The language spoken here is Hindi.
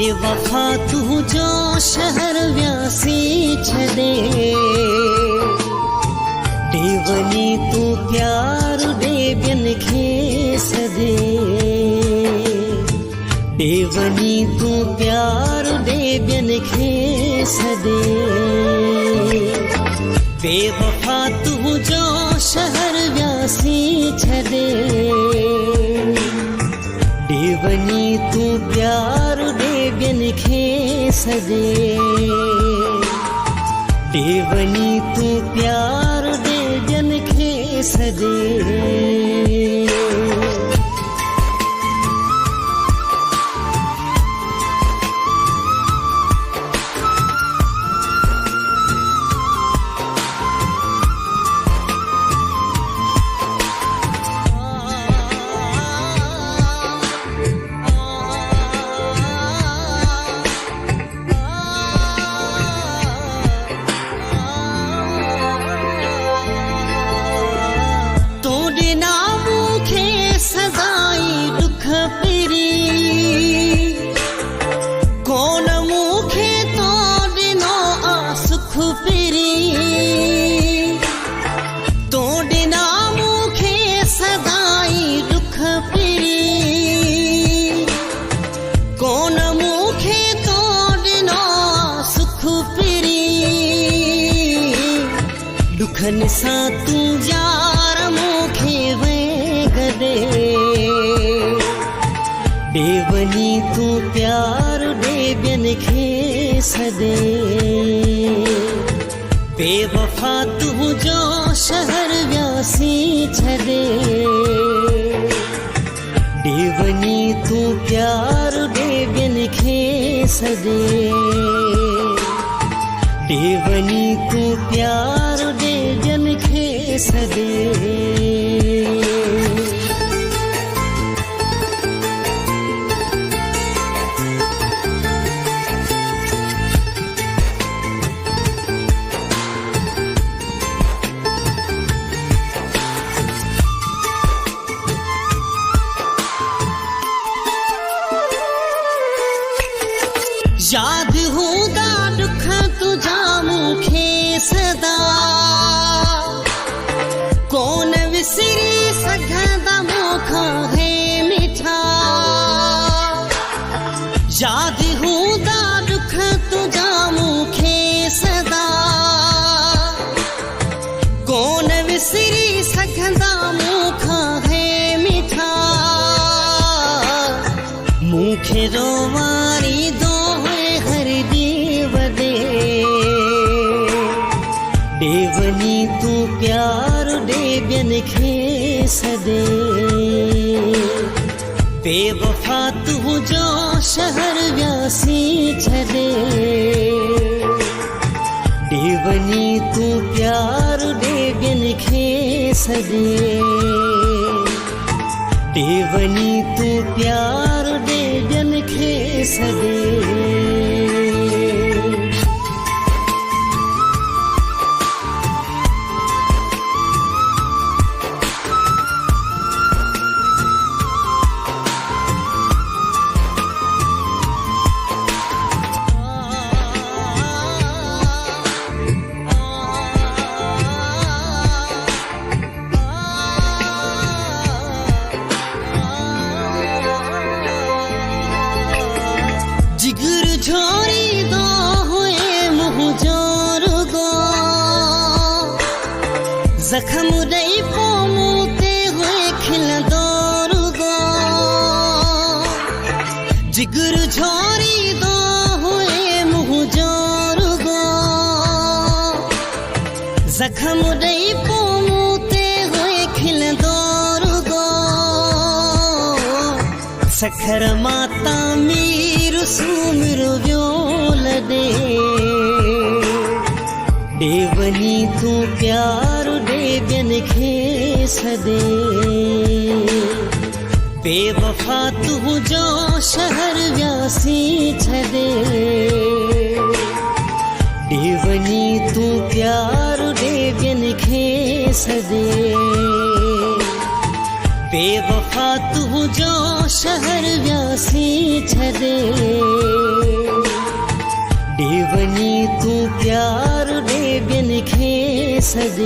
बेवफा तू जो शहर व्यासी छदे, देवनी तू प्यार दे बिन खे सदे, देवनी तू प्यार दे बिन खे सदे। बेवफा तू जो शहर व्यासी छदे, देवनी तू प्यार दे बिन खे सदे, देवनी तू प्यार दे बिन खे सदे। दुखन सा तू यार मुखे वे गदे, देवनी तू प्यार दे बिन खे सदे। बेवफा तू जो शहर व्यासी छदे, देवनी तू प्यार दे बिन खे सदे, देवनी तू प्यार दे बिन खे सदे। याद होगा दुख तुझा मुखे सदा, कौन विसरी सघंदा मुखा है मिठा। याद होगा दुख तुझा मुखे सदा, कौन विसरी सघंदा मुखा है मिठा। मुखे रोवारी दो देवनी तू प्यार दे बिन खे सदे। बेवफा तू जो शहर व्यासी छदे, देवनी तू प्यार दे बिन खे सदे, देवनी तू प्यार दे बिन खे सदे। जिगर छोरी दो हुए मुँह जोर गो, जख्म दई पोमूते हुए खिल दौर गो। जिगर छोरी दो हुए मुँह जोर गो, जख्म दई पोमूते हुए खिल दौर गो। सखर माता मीर सुमिर व्योल दे, देवनी तू प्यार दे बिन खे सदे। बेवफा तू जो शहर व्यासी छदे, देवनी तू प्यार दे बिन खे सदे। बेवफा तू जो शहर व्यासी छदे, प्यार दे बिन खे सज